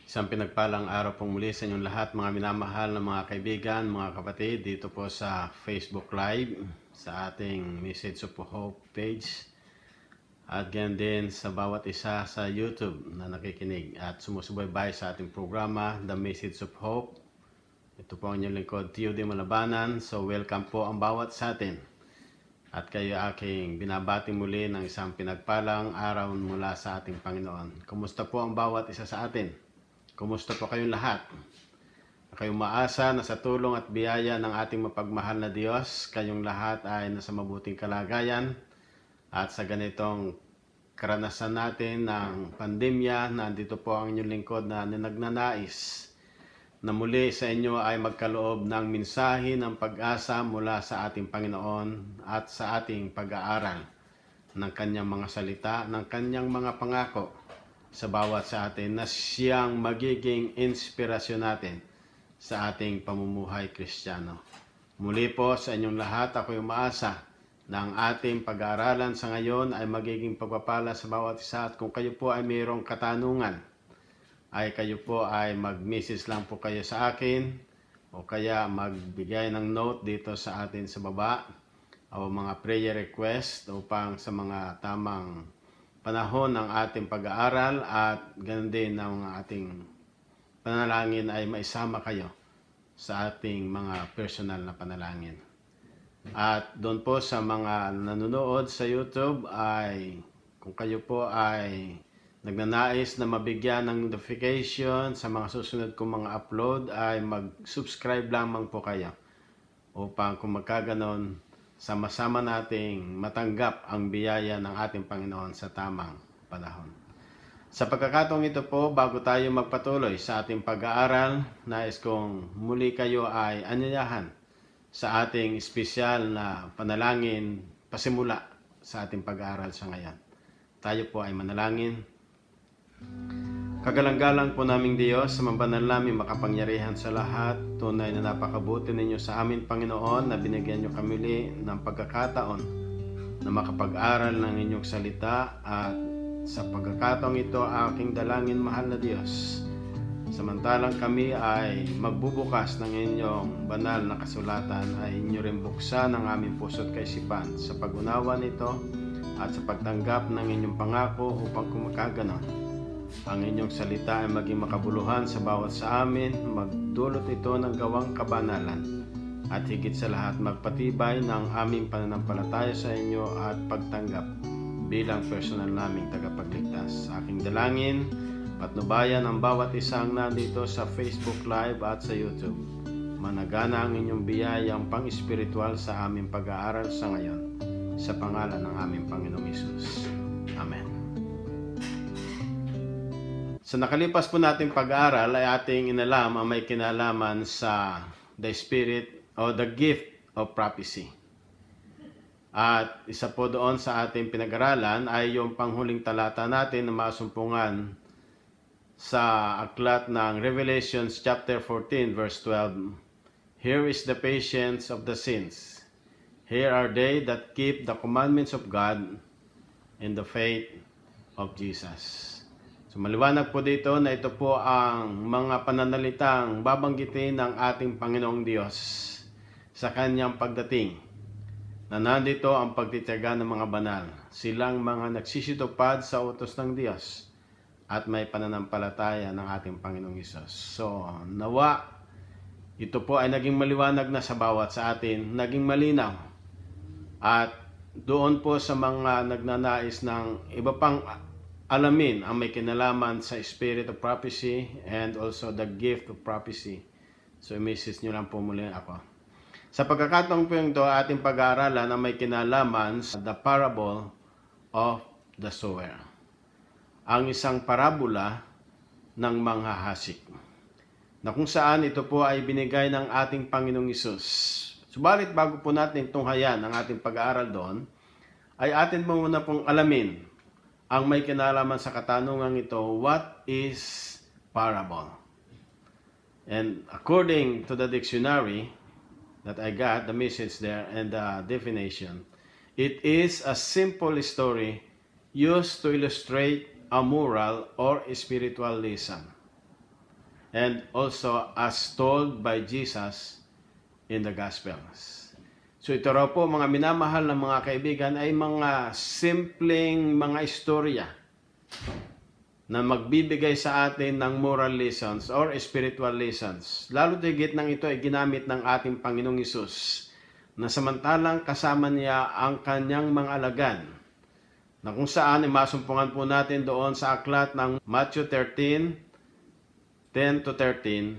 Isang pinagpalang araw pong muli sa inyong lahat, mga minamahal na mga kaibigan, mga kapatid, dito po sa Facebook Live, sa ating Message of Hope page, at ganyan din sa bawat isa sa YouTube na nakikinig at sumusubaybay sa ating programa, The Message of Hope. Ito po ang inyong lingkod, T.O.D. Malabanan. So welcome po ang bawat sa atin. At kayo aking binabati muli ng isang pinagpalang araw mula sa ating Panginoon. Kumusta po ang bawat isa sa atin? Kumusta po kayong lahat? Kayong maasa na sa tulong at biyaya ng ating mapagmahal na Diyos, kayong lahat ay nasa mabuting kalagayan. At sa ganitong karanasan natin ng pandemya, nandito po ang inyong lingkod na nagnanais na muli sa inyo ay magkaloob ng mensahe ng pag-asa mula sa ating Panginoon at sa ating pag-aaral ng kanyang mga salita, ng kanyang mga pangako sa bawat sa atin na siyang magiging inspirasyon natin sa ating pamumuhay Kristiyano. Muli po sa inyong lahat, ako'y umaasa na ang ating pag-aaralan sa ngayon ay magiging pagpapala sa bawat isa. At kung kayo po ay mayroong katanungan, ay kayo po ay mag-message lang po kayo sa akin o kaya magbigay ng note dito sa atin sa baba o mga prayer request upang sa mga tamang panahon ng ating pag-aaral at ganoon din ng ating panalangin ay maisama kayo sa ating mga personal na panalangin. At doon po sa mga nanonood sa YouTube ay kung kayo po ay nagnanais na mabigyan ng notification sa mga susunod kong mga upload ay mag-subscribe lamang po kayo upang kung magkaganon sama-sama nating matanggap ang biyaya ng ating Panginoon sa tamang panahon. Sa pagkakataong ito po, bago tayo magpatuloy sa ating pag-aaral, nais kong muli kayo ay anyayahan sa ating espesyal na panalangin pasimula sa ating pag-aaral sa ngayon. Tayo po ay manalangin. Kagalang-galang po naming Diyos, sa mabanal namin makapangyarihan sa lahat, tunay na napakabuti ninyo sa amin, Panginoon, na binigyan nyo kami ng pagkakataon na makapag-aral ng inyong salita. At sa pagkakataong ito, aking dalangin, mahal na Diyos, samantalang kami ay magbubukas ng inyong banal na kasulatan, ay inyo rin buksan ang aming puso't kaisipan sa pag-unawa nito at sa pagtanggap ng inyong pangako upang kumagaganon ang inyong salita ay maging makabuluhan sa bawat sa amin, magdulot ito ng gawang kabanalan, at higit sa lahat magpatibay ng aming pananampalataya sa inyo at pagtanggap bilang personal naming tagapagligtas. Sa aking dalangin, patnubayan ang bawat isang nandito sa Facebook Live at sa YouTube. Managana ang inyong biyayang pang-espiritual sa aming pag-aaral sa ngayon, sa pangalan ng aming Panginoong Hesus. Amen. Sa nakalipas po nating pag-aaral ay ating inalam ang may kinalaman sa the spirit o the gift of prophecy. At isa po doon sa ating pinag-aralan ay yung panghuling talata natin na masumpungan sa aklat ng Revelations chapter 14 verse 12. Here is the patience of the saints. Here are they that keep the commandments of God in the faith of Jesus. So maliwanag po dito na ito po ang mga pananalitang babanggitin ng ating Panginoong Diyos sa kanyang pagdating, na nandito ang pagtitiyaga ng mga banal, silang mga nagsisitupad sa utos ng Diyos at may pananampalataya ng ating Panginoong Hesus. So nawa ito po ay naging maliwanag na sa bawat sa atin, naging malinaw, at doon po sa mga nagnanais ng iba pang alamin ang may kinalaman sa spirit of prophecy and also the gift of prophecy. So, i-message nyo lang po muli ako. Sa pagkakataong po ito, ating pag-aaralan ang may kinalaman sa the parable of the sower. Ang isang parabola ng manghahasik, na kung saan ito po ay binigay ng ating Panginoong Hesus. Subalit bago po natin tunghayan ang ating pag-aaral doon, ay atin po muna pong alamin ang may kinalaman sa katanungang ito, what is parable? And according to the dictionary that I got, the message there and the definition, it is a simple story used to illustrate a moral or spiritual lesson. and also as told by Jesus in the Gospels. So ito raw po mga minamahal na mga kaibigan ay mga simpleng mga istorya na magbibigay sa atin ng moral lessons or spiritual lessons. Lalo tigit nang ito ay ginamit ng ating Panginoong Hesus na samantalang kasama niya ang kanyang mga alagad, na kung saan ay masumpungan po natin doon sa aklat ng Matthew 13:10 to 13,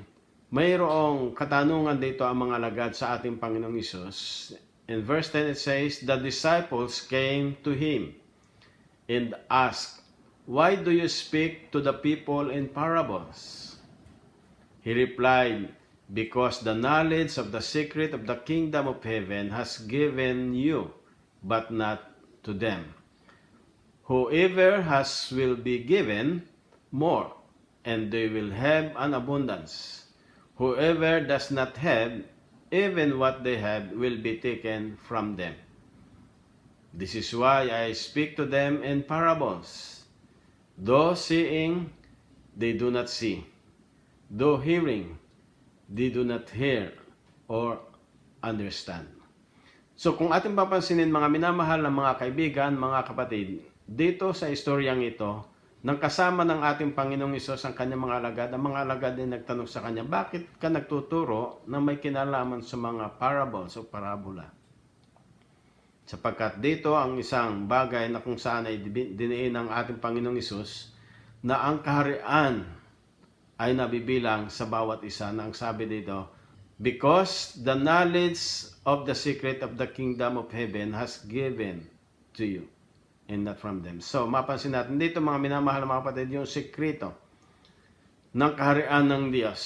mayroong katanungan dito ang mga alagad sa ating Panginoong Hesus. In verse 10 it says, "The disciples came to him and asked, 'Why do you speak to the people in parables?' He replied, 'Because the knowledge of the secret of the kingdom of heaven has given you, but not to them. Whoever has will be given more, and they will have an abundance. Whoever does not have, even what they have will be taken from them. This is why I speak to them in parables. Though seeing, they do not see. Though hearing, they do not hear or understand." So kung ating papansinin mga minamahal na mga kaibigan, mga kapatid, dito sa istoryang ito, nang kasama ng ating Panginoong Hesus ang kanyang mga alagad, ang mga alagad din nagtanong sa kanya, bakit ka nagtuturo na may kinalaman sa mga parables o parabola? Sapagkat dito ang isang bagay na kung saan ay diniin ng ating Panginoong Hesus na ang kaharian ay nabibilang sa bawat isa, na ang sabi dito, "Because the knowledge of the secret of the kingdom of heaven has given to you, and not from them." So mapansin natin dito mga minamahal na mga kapatid, yung sekreto ng kaharian ng Diyos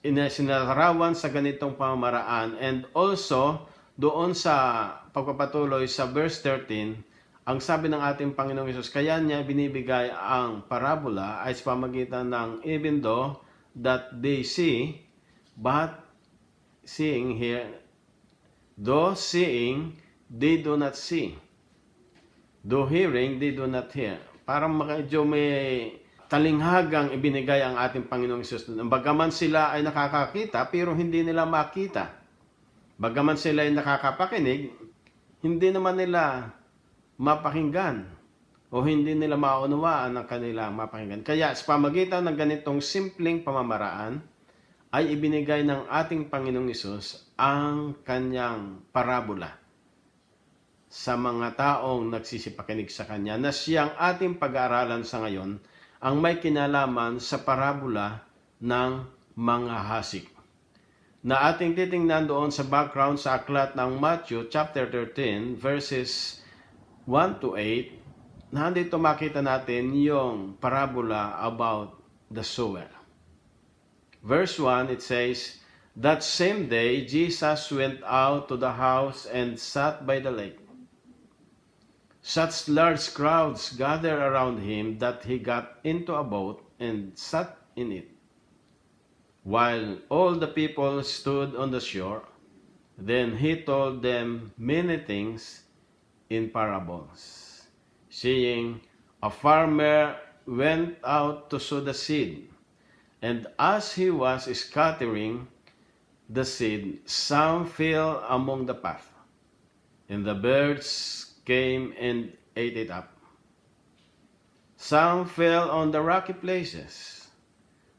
sinarawan sa ganitong pamamaraan, and also doon sa pagpapatuloy sa verse 13, ang sabi ng ating Panginoong Hesus, kaya niya binibigay ang parabola ay sa pamagitan ng even though that they see, but seeing here, though seeing, they do not see. Though hearing, they do not hear. Parang medyo may talinghagang ibinigay ang ating Panginoong Hesus. Bagaman sila ay nakakakita, pero hindi nila makita. Bagaman sila ay nakakapakinig, hindi naman nila mapakinggan o hindi nila maunawaan ang kanilang mapakinggan. Kaya sa pamagitan ng ganitong simpleng pamamaraan ay ibinigay ng ating Panginoong Hesus ang kanyang parabola sa mga taong nagsisipakinig sa kanya, na siyang ating pag-aaralan sa ngayon, ang may kinalaman sa parabola ng mga hasik, na ating titingnan doon sa background sa aklat ng Matthew chapter 13 verses 1 to 8. Nandito makita natin yung parabola about the sower. Verse 1, it says, "That same day Jesus went out to the house and sat by the lake. Such large crowds gathered around him that he got into a boat and sat in it, while all the people stood on the shore. Then he told them many things in parables, saying, a farmer went out to sow the seed, and as he was scattering the seed, some fell among the path, and the birds came and ate it up. Some fell on the rocky places,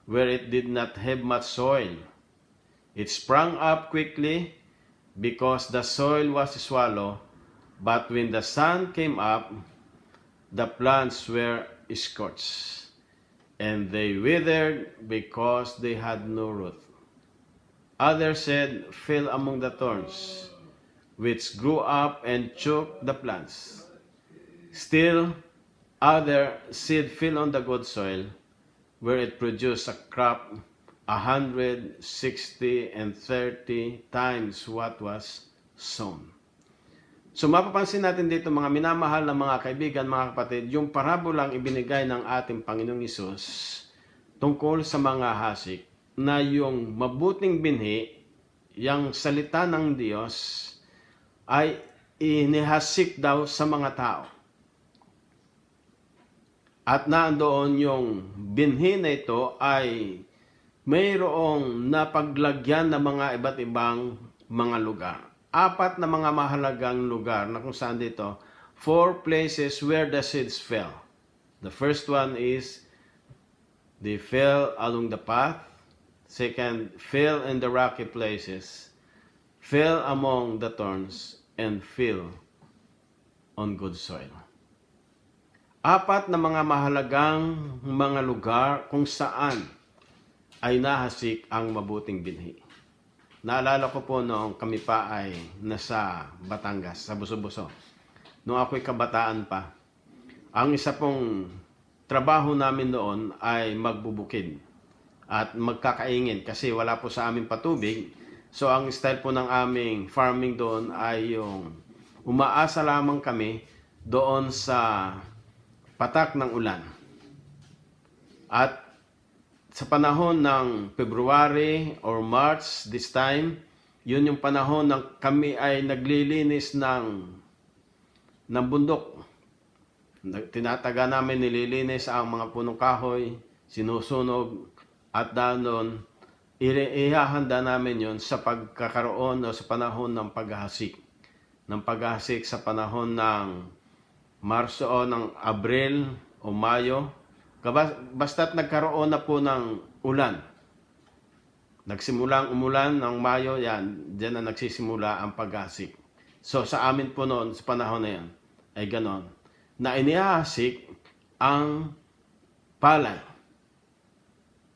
where it did not have much soil. It sprang up quickly because the soil was shallow, but when the sun came up, the plants were scorched, and they withered because they had no root. Others said, fell among the thorns, which grew up and choked the plants. Still, other seed fell on the good soil, where it produced a crop 160 and 30 times what was sown." So mapapansin natin dito mga minamahal na mga kaibigan, mga kapatid, yung parabolang ibinigay ng ating Panginoong Hesus tungkol sa mga hasik, na yung mabuting binhi, yung salita ng Diyos, ay inihasik daw sa mga tao. At naandoon yung binhi na ito ay mayroong napaglagyan ng mga iba't ibang mga lugar. 4 na mga mahalagang lugar na kung saan dito, 4 places where the seeds fell. The first one is they fell along the path. Second, fell in the rocky places. Fell among the thorns and fell on good soil. 4 na mga mahalagang mga lugar kung saan ay nahasik ang mabuting binhi. Naalala ko po noong kami pa ay nasa Batangas, sa Buso-Buso. Noong ako'y kabataan pa, ang isa pong trabaho namin noon ay magbubukid at magkakaingin kasi wala po sa amin patubig. So ang style po ng aming farming doon ay yung umaasa lamang kami doon sa patak ng ulan. At sa panahon ng February or March this time, yun yung panahon ng kami ay naglilinis ng bundok. Tinataga namin, nililinis ang mga punong kahoy, sinusunog, at doon ihahanda namin yun sa pagkakaroon o sa panahon ng paghahasik. Ng paghahasik sa panahon ng Marso o ng Abril o Mayo, basta't nagkaroon na po ng ulan. Nagsimulang umulan ng Mayo, yan, diyan na nagsisimula ang paghahasik. So sa amin po noon, sa panahon na yan, ay ganon, na inihahasik ang palay.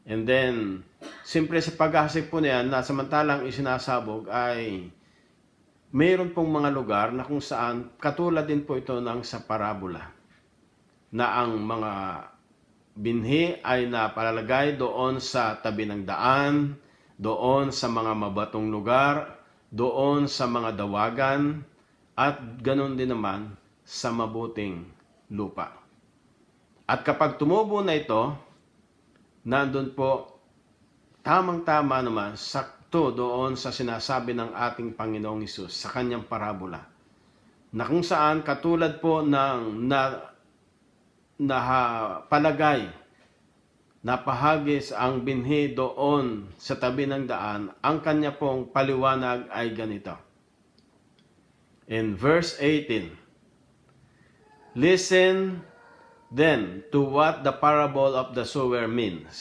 And then, siyempre sa paghahasik po na yan, na samantalang isinasabog ay mayroon pong mga lugar na kung saan katulad din po ito ng sa parabola, na ang mga binhi ay napalalagay doon sa tabi ng daan, doon sa mga mabatong lugar, doon sa mga dawagan, at ganoon din naman sa mabuting lupa. At kapag tumubo na ito, nandun po tamang-tama naman sakto doon sa sinasabi ng ating Panginoong Hesus sa kanyang parabola, na kung saan katulad po ng napalagay, napahagis ang binhi doon sa tabi ng daan, ang kanya pong paliwanag ay ganito. In verse 18, listen then to what the parable of the sower means.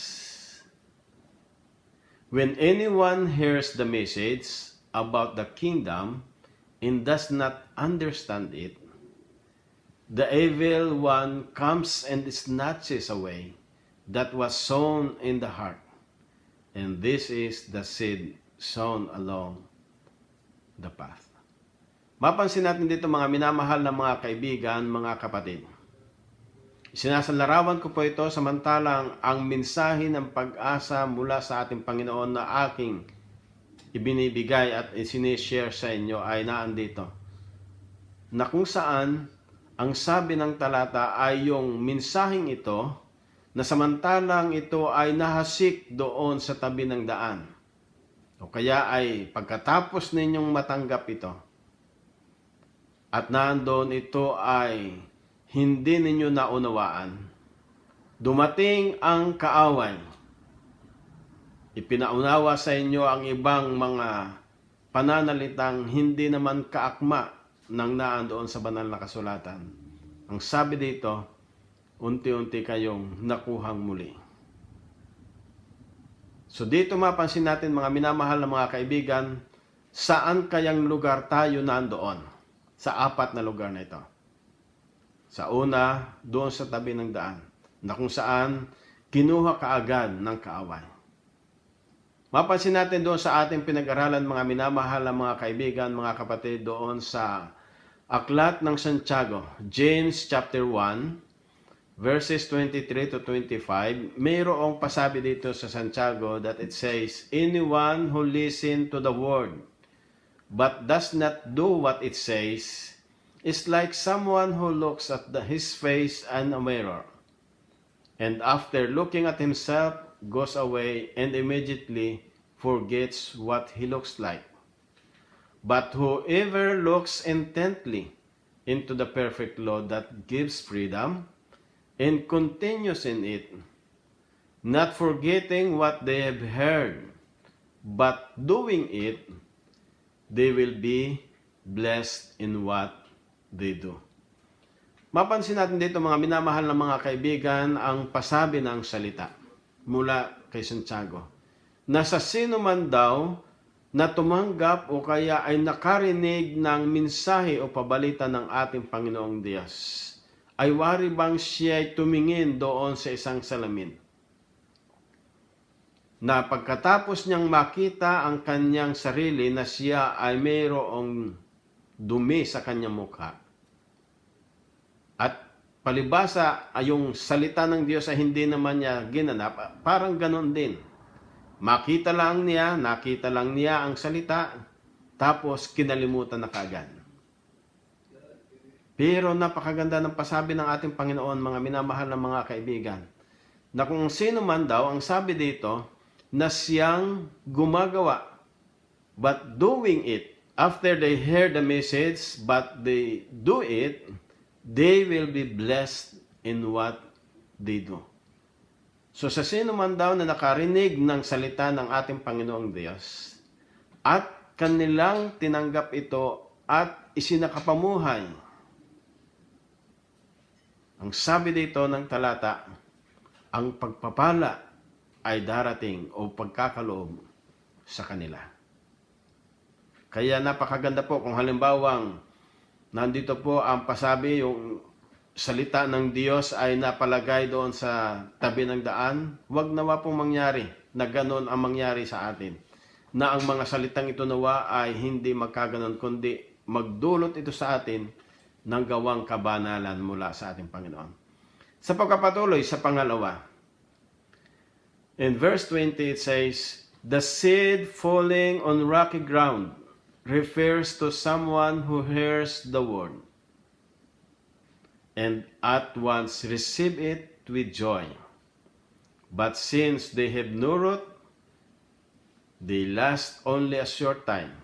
When anyone hears the message about the kingdom and does not understand it, the evil one comes and snatches away that was sown in the heart. And this is the seed sown along the path. Mapansin natin dito mga minamahal na mga kaibigan, mga kapatid. Sinasalarawan ko po ito samantalang ang mensahe ng pag-asa mula sa ating Panginoon na aking ibinibigay at isinishare sa inyo ay naandito. Na kung saan ang sabi ng talata ay yung mensaheng ito na samantalang ito ay nahasik doon sa tabi ng daan. O kaya ay pagkatapos ninyong matanggap ito at nandoon ito ay hindi ninyo naunawaan, dumating ang kaaway. Ipinaunawa sa inyo ang ibang mga pananalitang hindi naman kaakma ng naandoon sa banal na kasulatan. Ang sabi dito, unti-unti kayong nakuhang muli. So dito mapansin natin mga minamahal na mga kaibigan, saan kayang lugar tayo nandoon? Sa 4 na lugar na ito. Sa una, doon sa tabi ng daan, na kung saan kinuha kaagad ng kaaway. Mapansin natin doon sa ating pinag-aralan mga minamahal na mga kaibigan, mga kapatid, doon sa Aklat ng Santiago, James chapter 1, verses 23 to 25, mayroong pasabi dito sa Santiago that it says, anyone who listen to the word but does not do what it says is like someone who looks at his face in a mirror, and after looking at himself goes away and immediately forgets what he looks like. But whoever looks intently into the perfect law that gives freedom and continues in it, not forgetting what they have heard, but doing it, they will be blessed in what they do. Mapansin natin dito mga minamahal na mga kaibigan ang pasabi ng salita mula kay Santiago. Na sa sino man daw na tumanggap o kaya ay nakarinig ng mensahe o pabalita ng ating Panginoong Diyos, ay wari bang siya ay tumingin doon sa isang salamin? Na pagkatapos niyang makita ang kanyang sarili na siya ay mayroong dumi sa kanyang mukha. At palibasa ay yung salita ng Diyos ay hindi naman niya ginanap, parang ganon din. Nakita lang niya ang salita, tapos kinalimutan na kaagad. Pero napakaganda ng pasabi ng ating Panginoon, mga minamahal na mga kaibigan, na kung sino man daw, ang sabi dito, na siyang gumagawa, but doing it, after they hear the message, but they do it, they will be blessed in what they do. So sa sino man daw na nakarinig ng salita ng ating Panginoong Diyos, at kanilang tinanggap ito at isinakapamuhay, ang sabi dito ng talata, ang pagpapala ay darating o pagkakaloob sa kanila. Kaya napakaganda po kung halimbawang nandito po ang pasabi, yung salita ng Diyos ay napalagay doon sa tabi ng daan, wag nawa pong mangyari na ganon ang mangyari sa atin. Na ang mga salitang ito nawa ay hindi magkaganon, kundi magdulot ito sa atin ng gawang kabanalan mula sa ating Panginoon. Sa pagkapatuloy sa pangalawa, in verse 20 it says, the seed falling on rocky ground refers to someone who hears the word and at once receive it with joy. But since they have no root, they last only a short time.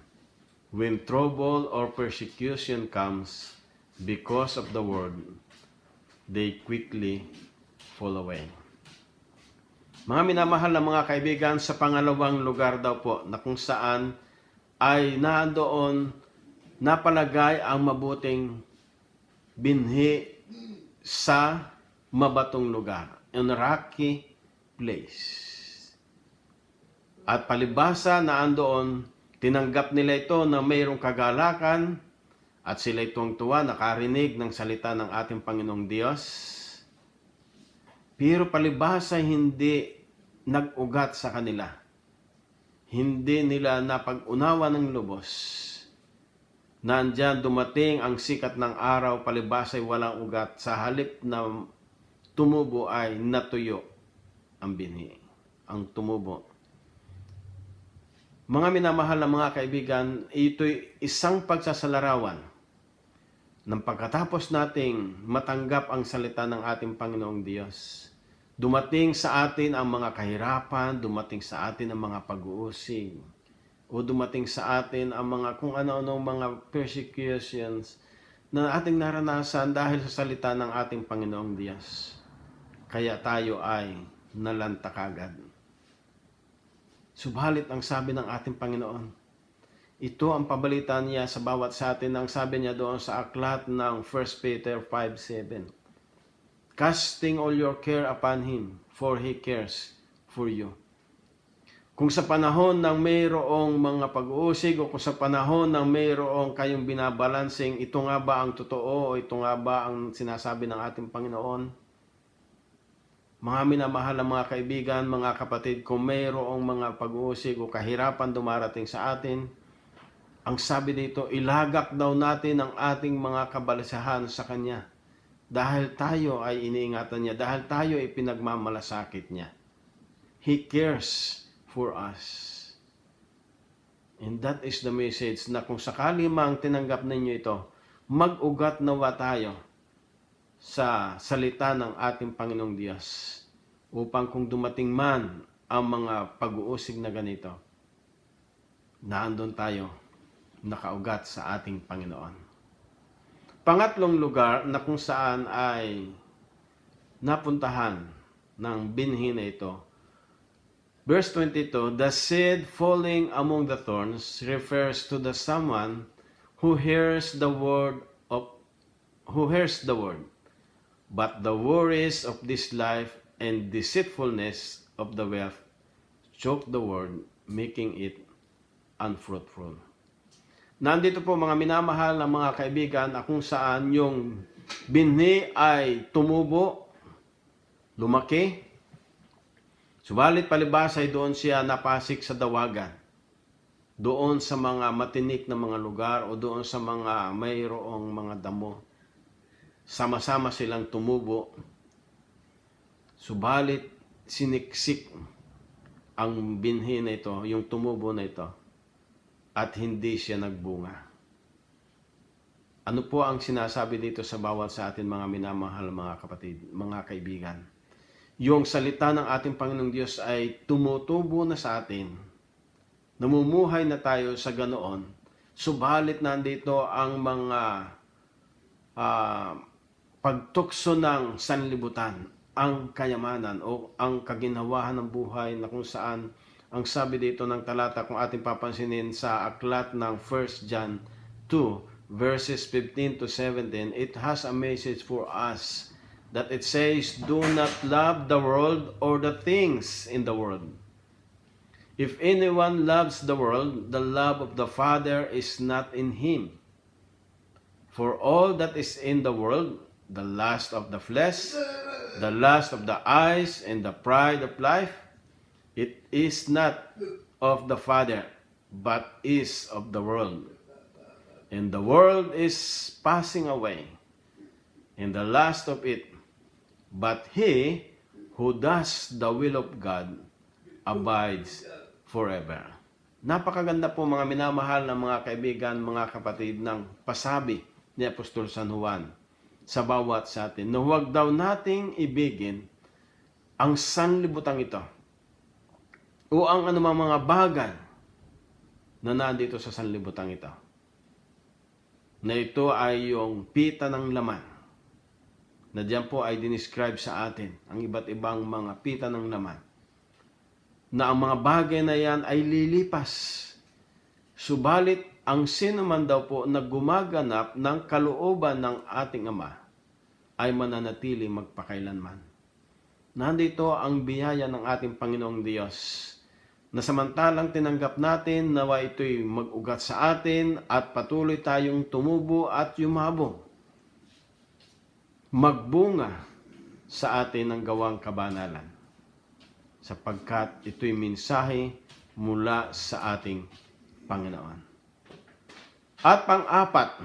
When trouble or persecution comes because of the word, they quickly fall away. Mga minamahal na mga kaibigan, sa pangalawang lugar daw po na kung saan ay naandoon napalagay ang mabuting binhi sa mabatong lugar, in rocky place. At palibasa na andoon, tinanggap nila ito na mayroong kagalakan at sila itong tuwa nakarinig ng salita ng ating Panginoong Diyos. Pero palibasa hindi nag-ugat sa kanila. Hindi nila napag-unawa ng lubos. Nandyan dumating ang sikat ng araw, palibasa ay walang ugat. Sa halip na tumubo ay natuyo ang binhi. Ang tumubo. Mga minamahal na mga kaibigan, ito'y isang pagsasalarawan ng pagkatapos nating matanggap ang salita ng ating Panginoong Diyos. Dumating sa atin ang mga kahirapan, dumating sa atin ang mga pag-uusig, o dumating sa atin ang mga kung ano-ano mga persecutions na ating naranasan dahil sa salita ng ating Panginoong Diyos. Kaya tayo ay nalanta kagad. Subalit ang sabi ng ating Panginoon, ito ang pabalita niya sa bawat sa atin. Ang sabi niya doon sa aklat ng 1 Peter 5:7. Casting all your care upon Him, for He cares for you. Kung sa panahon ng mayroong mga pag-uusig o kung sa panahon ng mayroong kayong binabalancing, ito nga ba ang totoo o ito nga ba ang sinasabi ng ating Panginoon? Mga minamahal na mga kaibigan, mga kapatid, kung mayroong mga pag-uusig o kahirapan dumarating sa atin, ang sabi dito, ilagak daw natin ang ating mga kabalisahan sa Kanya. Dahil tayo ay iniingatan niya, dahil tayo ay pinagmamalasakit niya. He cares for us. And that is the message na kung sakali mang tinanggap ninyo ito, mag-ugat nawa tayo sa salita ng ating Panginoong Diyos upang kung dumating man ang mga pag-uusig na ganito, naandun tayo nakaugat sa ating Panginoon. Pangatlong lugar na kung saan ay napuntahan ng binhi na ito Verse 22, the seed falling among the thorns refers to the someone who hears the word, but the worries of this life and deceitfulness of the wealth choke the word, making it unfruitful. Nandito po mga minamahal na mga kaibigan na kung saan yung binhi ay tumubo, lumaki, subalit palibas ay doon siya napasik sa dawagan. Doon sa mga matinik na mga lugar o doon sa mga mayroong mga damo. Sama-sama silang tumubo. Subalit siniksik ang binhi na ito, yung tumubo na ito, at hindi siya nagbunga. Ano po ang sinasabi dito sa bawat sa atin mga minamahal mga kapatid, mga kaibigan? Yung salita ng ating Panginoong Diyos ay tumutubo na sa atin. Namumuhay na tayo sa ganoon. Subalit nandito ang mga pagtukso ng sanlibutan, ang kayamanan o ang kaginawahan ng buhay na kung saan ang sabi dito ng talata kung ating papansinin sa aklat ng 1 John 2 verses 15 to 17, it has a message for us that it says, do not love the world or the things in the world. If anyone loves the world, the love of the Father is not in him. For all that is in the world, the lust of the flesh, the lust of the eyes, and the pride of life, it is not of the Father, but is of the world. And the world is passing away, and the lust of it, but he who does the will of God abides forever. Napakaganda po mga minamahal na mga kaibigan, mga kapatid ng pasabi ni Apostol San Juan sa bawat sa atin na huwag daw nating ibigin ang sanlibutan ito o ang anumang mga bagay na nandito sa sanlibutan ito. Na ito ay yung pita ng laman. Na diyan po ay dinescribe sa atin ang iba't ibang mga pita ng laman. Na ang mga bagay na yan ay lilipas. Subalit, ang sino man daw po na gumaganap ng kalooban ng ating Ama ay mananatili magpakailanman. Nandito ang biyaya ng ating Panginoong Diyos na samantalang tinanggap natin nawa ito'y mag-ugat sa atin at patuloy tayong tumubo at yumabong. Magbunga sa atin ang gawang kabanalan sapagkat ito'y mensahe mula sa ating Panginoon. At pang-apat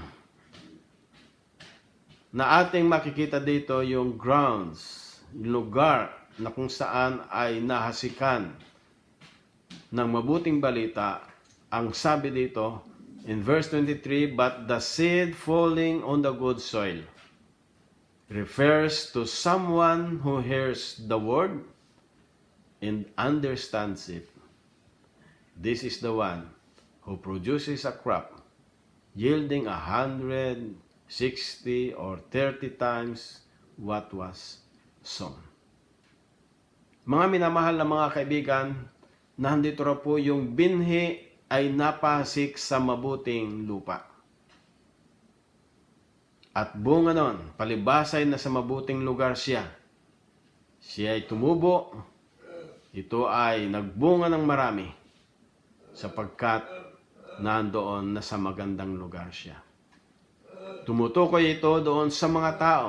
na ating makikita dito yung grounds, lugar na kung saan ay nahasikan ng mabuting balita. Ang sabi dito in verse 23, but the seed falling on the good soil refers to someone who hears the word and understands it. This is the one who produces a crop yielding 160 or 30 times what was sown. Mga minamahal na mga kaibigan, nandito ra po yung binhi ay napasik sa mabuting lupa. At bunga nun, palibasay na sa mabuting lugar siya. Siya ay tumubo, ito ay nagbunga ng marami sapagkat nandoon na sa magandang lugar siya. Tumutukoy ito doon sa mga tao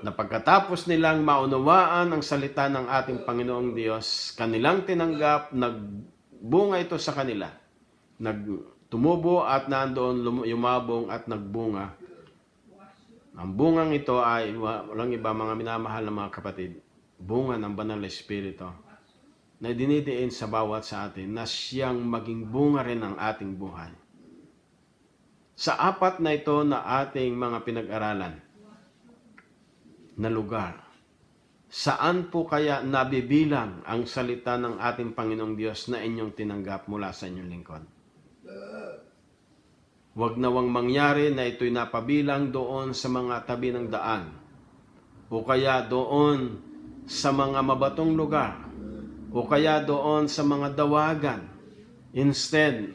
na pagkatapos nilang maunawaan ang salita ng ating Panginoong Diyos, kanilang tinanggap, nagbunga ito sa kanila. Nagtumubo at nandoon yumabong at nagbunga. Ang bungang ito ay walang iba mga minamahal na mga kapatid, bunga ng Banal na Espiritu na dinidiin sa bawat sa atin na siyang maging bunga rin ng ating buhay. Sa apat na ito na ating mga pinag-aralan na lugar, saan po kaya nabibilang ang salita ng ating Panginoong Diyos na inyong tinanggap mula sa inyong lingkod? Huwag nawang mangyari na ito'y napabilang doon sa mga tabi ng daan o kaya doon sa mga mabatong lugar o kaya doon sa mga dawagan. Instead,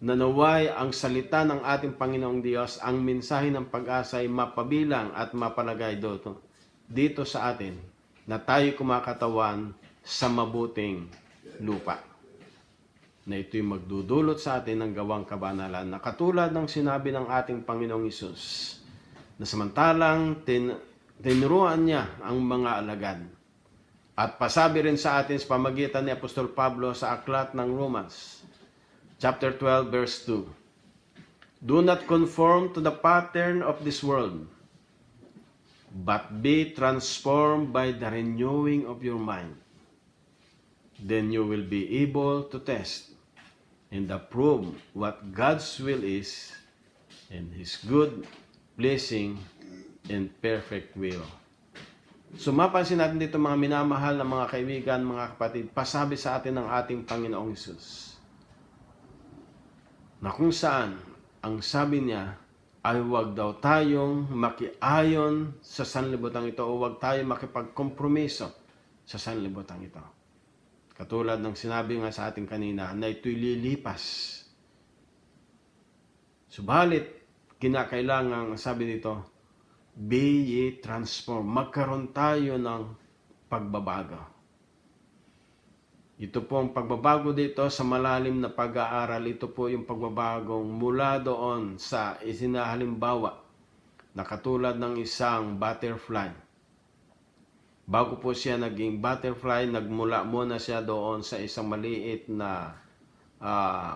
nanaway ang salita ng ating Panginoong Diyos, ang mensahe ng pag-asa ay mapabilang at mapalagay dito sa atin na tayo kumakatawan sa mabuting lupa. Na ito'y magdudulot sa atin ng gawang kabanalan na katulad ng sinabi ng ating Panginoong Hesus na samantalang tinuruan niya ang mga alagad. At pasabi rin sa atin sa pamagitan ni Apostol Pablo sa aklat ng Romans, chapter 12, verse 2. Do not conform to the pattern of this world, but be transformed by the renewing of your mind. Then you will be able to test and approve what God's will is and His good, pleasing, and perfect will. So mapansin natin dito mga minamahal na mga kaibigan, mga kapatid, pasabi sa atin ng ating Panginoong Hesus na kung saan ang sabi niya ay huwag daw tayong makiayon sa sanlibutan ito o huwag tayong makipagkompromiso sa sanlibutan ito. Katulad ng sinabi nga sa ating kanina na ito'y lilipas. Subalit, kinakailangan, sabi dito, be ye transformed. Magkaroon tayo ng pagbabago. Ito po ang pagbabago dito sa malalim na pag-aaral. Ito po yung pagbabagong mula doon sa isinahalimbawa na katulad ng isang butterfly. Bago po siya naging butterfly, nagmula muna siya doon sa isang maliit na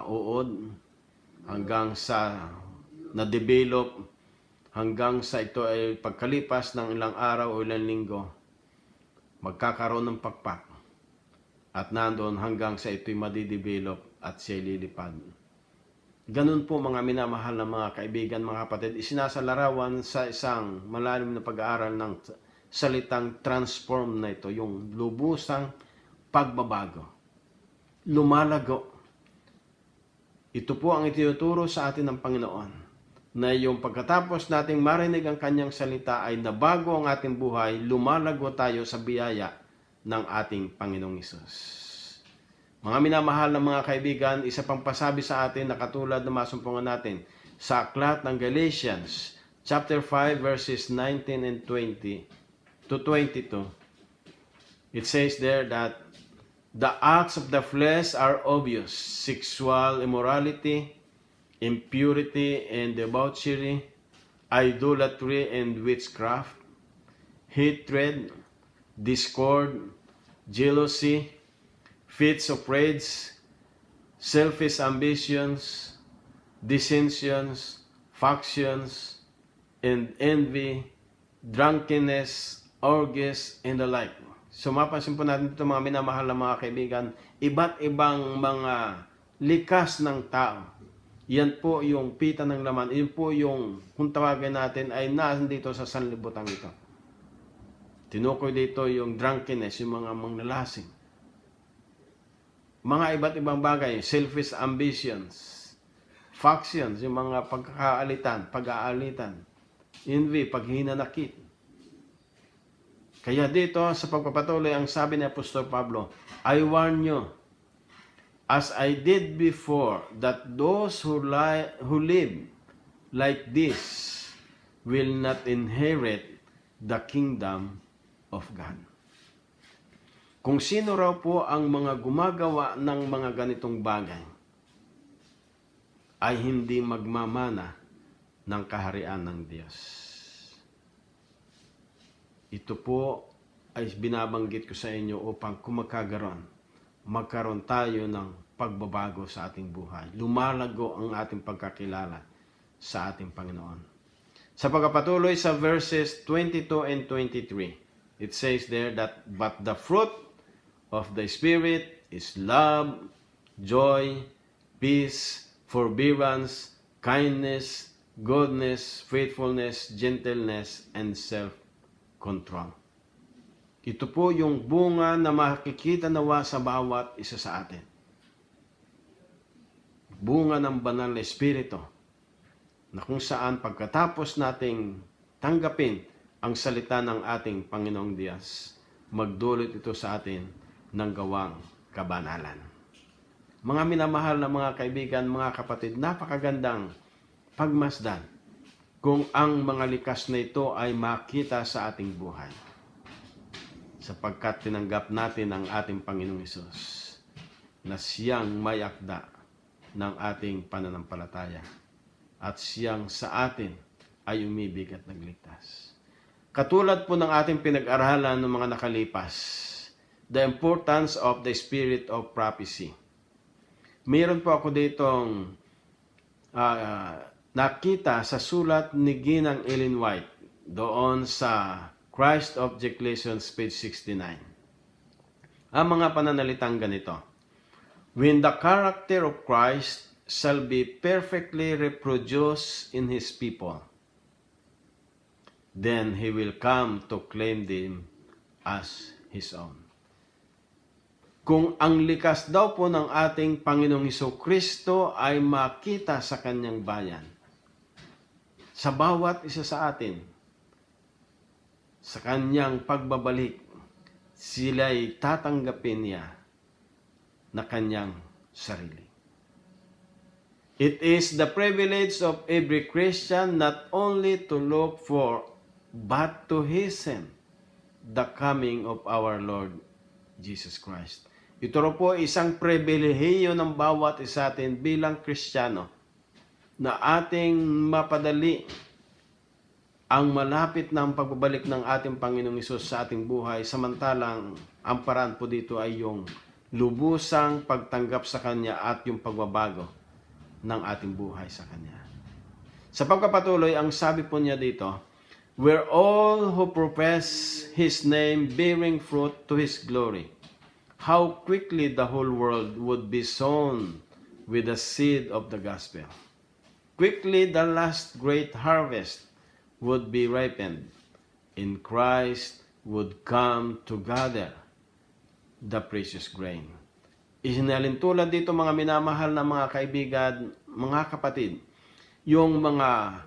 uod hanggang sa na-develop hanggang sa ito ay pagkalipas ng ilang araw o ilang linggo, magkakaroon ng pakpak. At nandoon hanggang sa ito'y madidevelop at siya lilipad. Ganun po mga minamahal na mga kaibigan, mga kapatid, isinasalarawan sa isang malalim na pag-aaral ng salitang transform na ito, yung lubusang pagbabago. Lumalago. Ito po ang itinuturo sa atin ng Panginoon, na yung pagkatapos nating marinig ang kanyang salita ay nabago ang ating buhay, lumalago tayo sa biyaya ng ating Panginoong Hesus. Mga minamahal na mga kaibigan, isa pang pasabi sa atin na katulad na masumpungan natin sa aklat ng Galatians, chapter 5, verses 19 and 20 to 22. It says there that the acts of the flesh are obvious: sexual immorality, impurity and debauchery, idolatry and witchcraft, hatred, discord, jealousy, fits of rage, selfish ambitions, dissensions, factions, and envy, drunkenness, orgies, and the like. So mapansin po natin ito mga minamahal na mga kaibigan, iba't ibang mga likas ng tao. Yan po yung pita ng laman. Yan po yung, kung tawagin natin, ay nandito sa sanlibutan ito. Tinukoy dito yung drunkenness, yung mga manglalasing. Mga iba't ibang bagay, selfish ambitions, factions, yung mga pag-aalitan, envy, paghinanakit. Kaya dito sa pagpapatuloy, ang sabi ni Apostol Pablo, I warn you, as I did before, that those who live like this will not inherit the kingdom of God. Kung sino raw po ang mga gumagawa ng mga ganitong bagay, ay hindi magmamana ng kaharian ng Diyos. Ito po ay binabanggit ko sa inyo upang magkaroon tayo ng pagbabago sa ating buhay. Lumalago ang ating pagkakilala sa ating Panginoon. Sa pagpapatuloy sa verses 22 and 23, it says there that, but the fruit of the Spirit is love, joy, peace, forbearance, kindness, goodness, faithfulness, gentleness, and self-control. Ito po yung bunga na makikita nawa sa bawat isa sa atin. Bunga ng banal na Espiritu, na kung saan pagkatapos nating tanggapin ang salita ng ating Panginoong Diyos, magdulot ito sa atin ng gawang kabanalan. Mga minamahal na mga kaibigan, mga kapatid, napakagandang pagmasdan kung ang mga likas na ito ay makita sa ating buhay. Sapagkat tinanggap natin ang ating Panginoong Hesus na siyang may akda ng ating pananampalataya at siyang sa atin ay umibig at nagligtas. Katulad po ng ating pinag-aralan ng mga nakalipas, the importance of the spirit of prophecy. Mayroon po ako ditong nakita sa sulat ni Ginang Ellen White doon sa Christ Object Lessons, page 69. Ang mga pananalitang ganito: when the character of Christ shall be perfectly reproduced in His people, then He will come to claim them as His own. Kung ang likas daw po ng ating Panginoong Hesukristo ay makita sa kanyang bayan, sa bawat isa sa atin, sa kanyang pagbabalik, sila'y tatanggapin niya na kanyang sarili. It is the privilege of every Christian not only to look for, but to hasten the coming of our Lord Jesus Christ. Ito po isang pribilehiyo ng bawat isa atin bilang Kristiyano na ating mapadali ang malapit na ang pagbabalik ng ating Panginoong Hesus sa ating buhay, samantalang ang paraan po dito ay yung lubusang pagtanggap sa Kanya at yung pagbabago ng ating buhay sa Kanya. Sa pagpapatuloy, ang sabi po niya dito, where all who profess His name bearing fruit to His glory, how quickly the whole world would be sown with the seed of the gospel. Quickly the last great harvest would be ripened, and Christ would come to gather the precious grain. Isinalintulad dito mga minamahal na mga kaibigan, mga kapatid, yung mga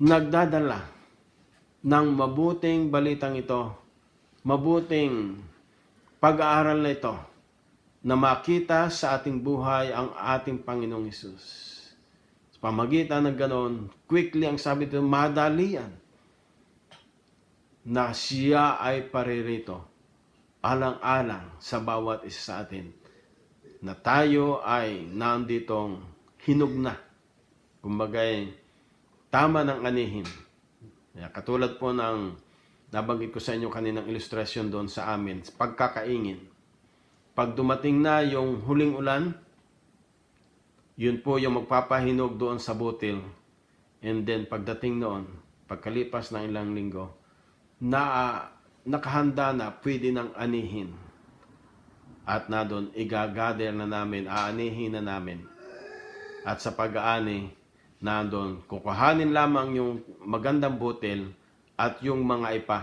nagdadala ng mabuting balitang ito, mabuting pag-aaral na ito, na makita sa ating buhay ang ating Panginoong Hesus. Sa pamagitan ng ganon, quickly ang sabi dito, madalian, na siya ay paririto, alang-alang sa bawat isa sa atin, na tayo ay nanditong hinog na. Kumbagay, tama ng anihin. Katulad po ng nabanggit ko sa inyo kaninang ilustrasyon doon sa amin, pagkakaingin. Pag dumating na yung huling ulan, yun po yung magpapahinog doon sa butil. And then pagdating noon, pagkalipas ng ilang linggo, nakahanda na, pwede nang anihin. At na doon, igagather na namin, aanihin na namin. At sa pag-aani, na doon, kukuhanin lamang yung magandang butil at yung mga ipa,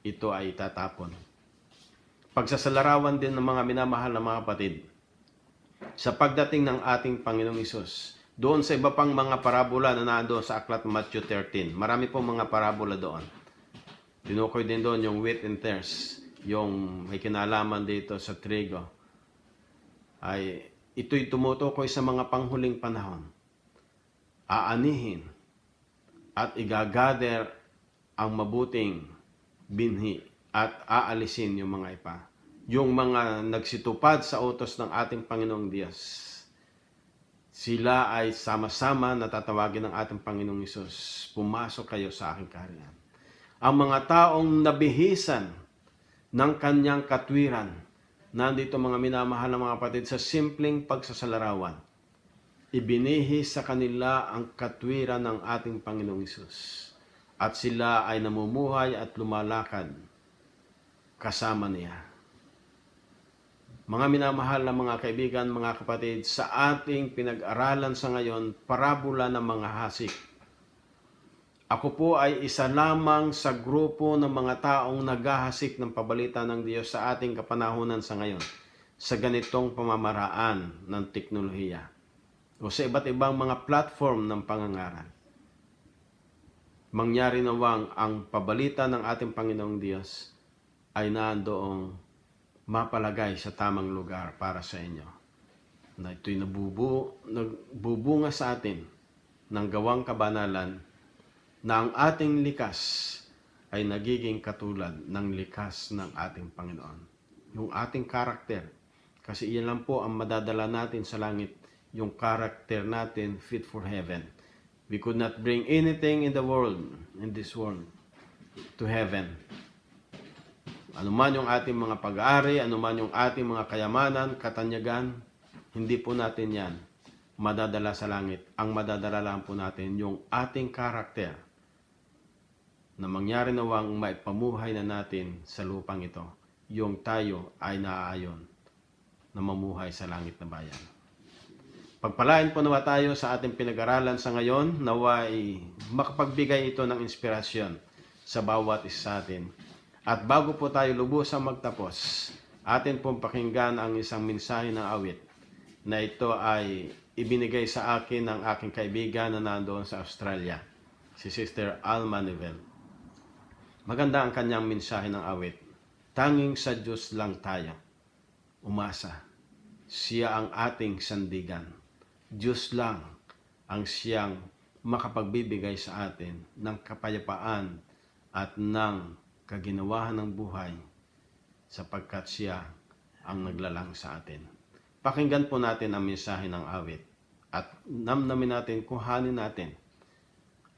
ito ay itatapon. Pagsasalarawan din ng mga minamahal na mga kapatid, sa pagdating ng ating Panginoong Hesus, doon sa iba pang mga parabola na nandoon sa aklat ng Matthew 13, marami pong mga parabola doon. Tinukoy din doon yung wheat and tares, yung may kinalaman dito sa trigo. Ay, ito'y tumutukoy sa mga panghuling panahon. Aanihin at igagather ang mabuting binhi at aalisin yung mga ipa. Yung mga nagsitupad sa utos ng ating Panginoong Diyos, sila ay sama-sama natatawagin ng ating Panginoong Hesus, pumasok kayo sa aking kaharian. Ang mga taong nabihisan ng kanyang katwiran, nandito mga minamahal na mga kapatid, sa simpleng pagsasalarawan, ibinihis sa kanila ang katwiran ng ating Panginoong Hesus. At sila ay namumuhay at lumalakad kasama niya. Mga minamahal na mga kaibigan, mga kapatid, sa ating pinag-aralan sa ngayon, parabola ng mga hasik. Ako po ay isa lamang sa grupo ng mga taong naghahasik ng pabalita ng Diyos sa ating kapanahunan sa ngayon, sa ganitong pamamaraan ng teknolohiya o sa iba't ibang mga platform ng pangangaral. Mangyari nawang ang pabalita ng ating Panginoong Diyos ay nandoong mapalagay sa tamang lugar para sa inyo. Na ito'y nagbubunga sa atin ng gawang kabanalan na ang ating likas ay nagiging katulad ng likas ng ating Panginoon. Yung ating karakter, kasi iyan lang po ang madadala natin sa langit, yung karakter natin fit for heaven. We could not bring anything in this world, to heaven. Anuman yung ating mga pag-aari, anuman yung ating mga kayamanan, katanyagan, hindi po natin yan madadala sa langit. Ang madadala lang po natin yung ating karakter na mangyari nawang maipamuhay na natin sa lupang ito. Yung tayo ay naaayon na mamuhay sa langit na bayan. Pagpalain po nawa tayo sa ating pinag-aralan sa ngayon, naway makapagbigay ito ng inspirasyon sa bawat isa sa atin. At bago po tayo lubusang magtapos, atin pong pakinggan ang isang mensahe ng awit na ito ay ibinigay sa akin ng aking kaibigan na nandoon sa Australia, si Sister Alma Nivel. Maganda ang kanyang mensahe ng awit. Tanging sa Diyos lang tayo umasa. Siya ang ating sandigan. Diyos lang ang siyang makapagbibigay sa atin ng kapayapaan at ng kaginawahan ng buhay sapagkat siya ang naglalang sa atin. Pakinggan po natin ang mensahe ng awit at namnamin natin, kuhanin natin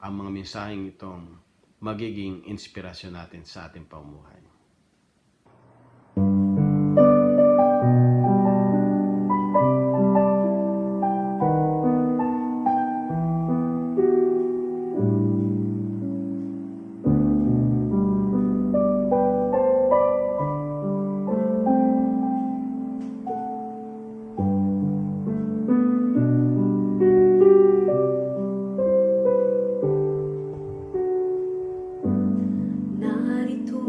ang mga mensaheng itong magiging inspirasyon natin sa ating pamumuhay. Narito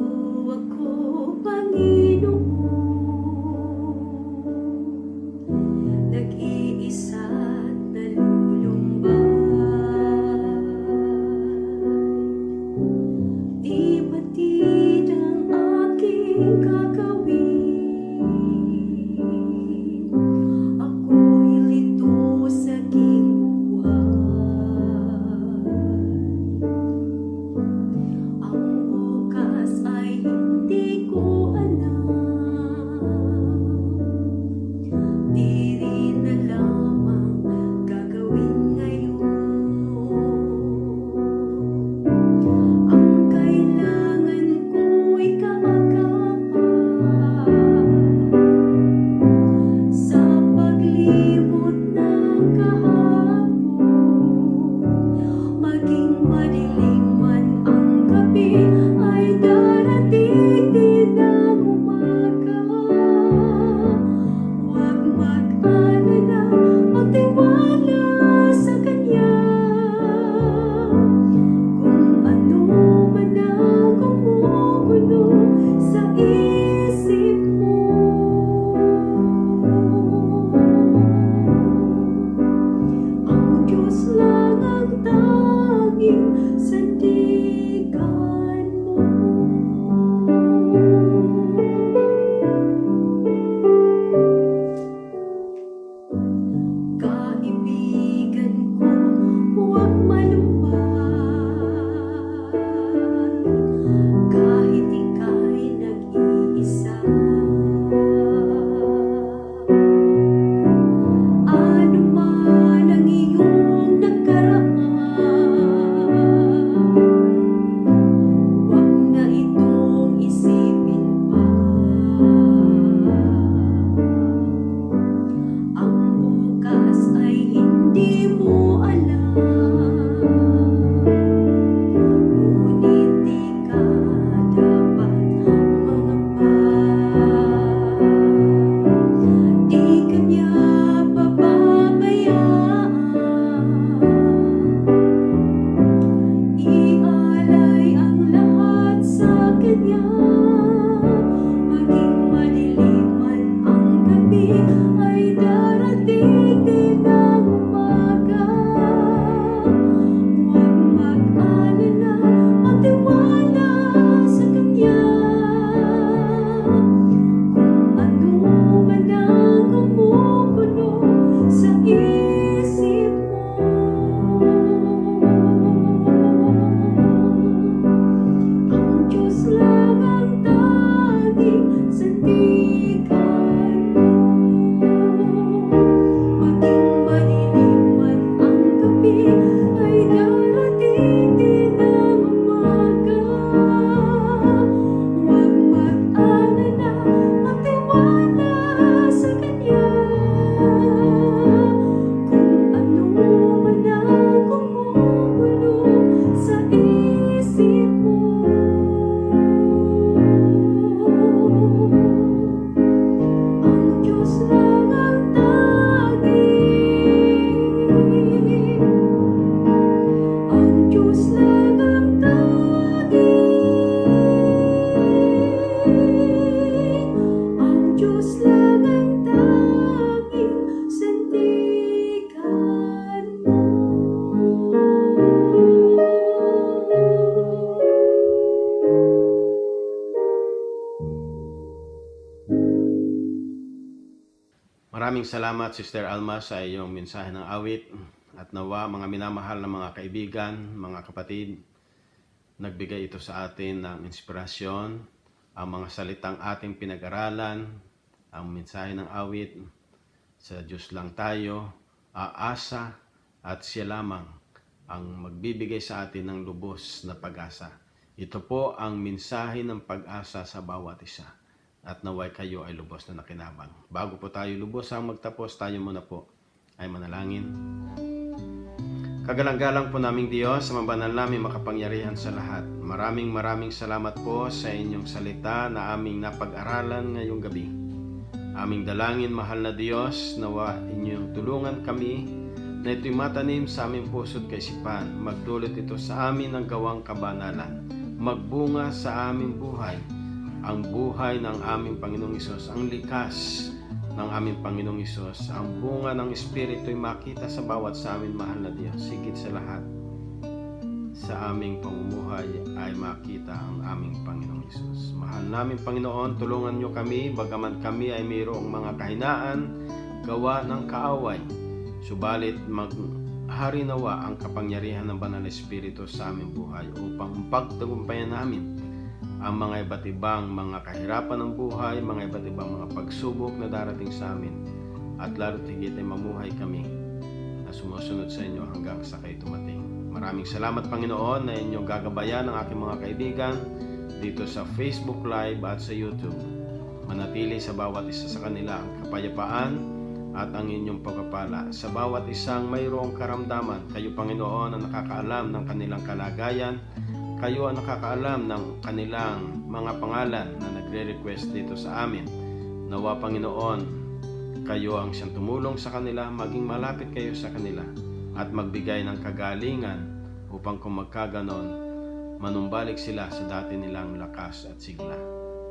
Maraming salamat, Sister Alma, sa iyong mensahe ng awit. At nawa, mga minamahal na mga kaibigan, mga kapatid, nagbigay ito sa atin ng inspirasyon, ang mga salitang ating pinag-aralan, ang mensahe ng awit, sa Diyos lang tayo, aasa, at siya lamang ang magbibigay sa atin ng lubos na pag-asa. Ito po ang mensahe ng pag-asa sa bawat isa. At naway kayo ay lubos na nakinabang. Bago po tayo lubos ang magtapos, tayo muna po ay manalangin. Kagalang-galang po naming Diyos, sa mabanal namin makapangyarihan sa lahat. Maraming salamat po sa inyong salita na aming napag-aralan ngayong gabi. Aming dalangin, mahal na Diyos, nawa inyong tulungan kami na ito'y matanim sa aming puso't kaisipan. Magdulot ito sa amin ng gawang kabanalan. Magbunga sa aming buhay. Ang buhay ng aming Panginoong Hesus, ang likas ng aming Panginoong Hesus, ang bunga ng Espiritu'y makita sa bawat sa amin, mahal na Diyos. Sigit sa lahat, sa aming pamumuhay ay makita ang aming Panginoong Hesus. Mahal naming Panginoon, tulungan niyo kami, bagaman kami ay mayroong mga kahinaan, gawa ng kaaway. Subalit maghari nawa ang kapangyarihan ng Banal na Espiritu sa aming buhay upang pagtagumpayan namin ang mga iba't ibang mga kahirapan ng buhay, mga iba't ibang mga pagsubok na darating sa amin. At lalo't higit ay mamuhay kami na sumusunod sa inyo hanggang sa kayo tumating. Maraming salamat, Panginoon, na inyong gagabayan ang aking mga kaibigan dito sa Facebook Live at sa YouTube. Manatili sa bawat isa sa kanila ang kapayapaan at ang inyong pagpapala. Sa bawat isang mayroong karamdaman, kayo, Panginoon, ang nakakaalam ng kanilang kalagayan. Kayo ang nakakaalam ng kanilang mga pangalan na nagre-request dito sa amin. Nawa, Panginoon, kayo ang siyang tumulong sa kanila, maging malapit kayo sa kanila at magbigay ng kagalingan upang kung magkaganon, manumbalik sila sa dati nilang lakas at sigla.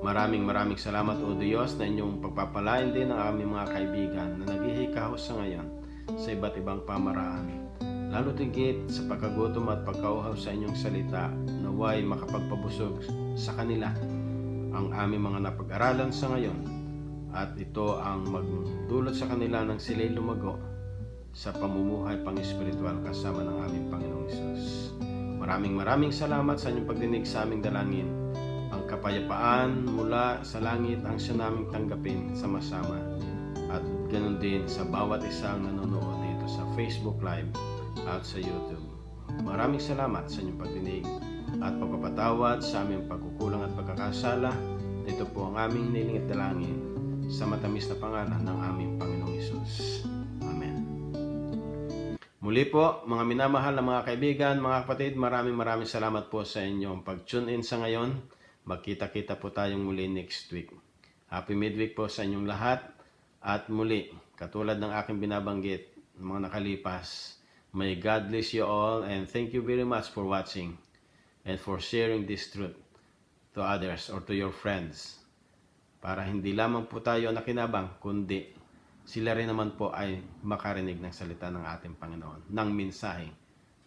Maraming salamat, O Diyos, na inyong pagpapalain din ang aming mga kaibigan na naghihikahos sa ngayon sa iba't ibang pamaraan. Lalo tigit sa pagkagutom at pagkauhaw sa inyong salita, naway makapagpabusog sa kanila ang aming mga napag-aralan sa ngayon, at ito ang magdulot sa kanila ng sila'y lumago sa pamumuhay pang-espiritual kasama ng aming Panginoong Hesus. Maraming salamat sa inyong pagdinig sa aming dalangin. Ang kapayapaan mula sa langit ang siya naming tanggapin sama-sama, at ganoon din sa bawat isang nanonood dito sa Facebook Live at sa YouTube. Maraming salamat sa inyong pagdinig at pagpapatawad sa aming pagkukulang at pagkakasala. Ito po ang aming hiniling at dalangin sa matamis na pangalan ng aming Panginoong Hesus. Amen. Muli po, mga minamahal na mga kaibigan, mga kapatid, maraming salamat po sa inyong pag-tune in sa ngayon. Magkita-kita po tayong muli next week. Happy midweek po sa inyong lahat. At muli, katulad ng aking binabanggit, mga nakalipas, may God bless you all, and thank you very much for watching and for sharing this truth to others or to your friends. Para hindi lamang po tayo nakinabang, kundi sila rin naman po ay makarinig ng salita ng ating Panginoon, ng mensahe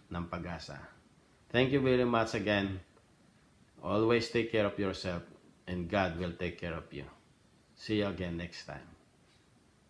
ng pag-asa. Thank you very much again. Always take care of yourself, and God will take care of you. See you again next time.